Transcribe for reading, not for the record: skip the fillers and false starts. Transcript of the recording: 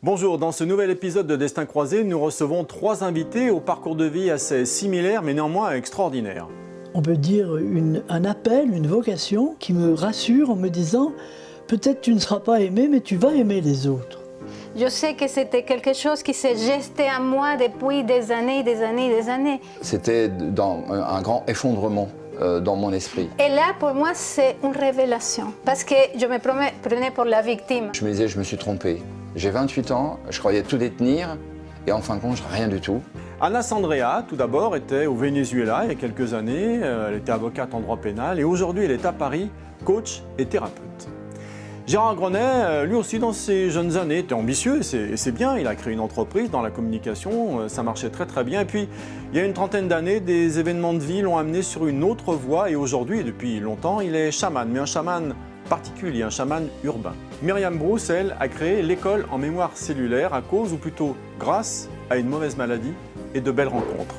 Bonjour, dans ce nouvel épisode de Destin croisé, nous recevons 3 invités au parcours de vie assez similaire mais néanmoins extraordinaire. On peut dire un appel, une vocation qui me rassure en me disant peut-être tu ne seras pas aimé mais tu vas aimer les autres. Je sais que c'était quelque chose qui s'est gesté en moi depuis des années. C'était dans un grand effondrement dans mon esprit. Et là, pour moi, c'est une révélation. Parce que je me prenais pour la victime. Je me disais, je me suis trompé. J'ai 28 ans, je croyais tout détenir, et en fin de compte, rien du tout. Anna Sandrea, tout d'abord, était au Venezuela il y a quelques années. Elle était avocate en droit pénal et aujourd'hui, elle est à Paris, coach et thérapeute. Gérard Grenet, lui aussi dans ses jeunes années, était ambitieux et c'est bien. Il a créé une entreprise dans la communication, ça marchait très bien. Et puis, il y a une trentaine d'années, des événements de vie l'ont amené sur une autre voie et aujourd'hui, et depuis longtemps, il est chaman, mais un chaman particulier, un chaman urbain. Myriam Brousse, elle, a créé l'école en mémoire cellulaire à cause, ou plutôt grâce, à une mauvaise maladie et de belles rencontres.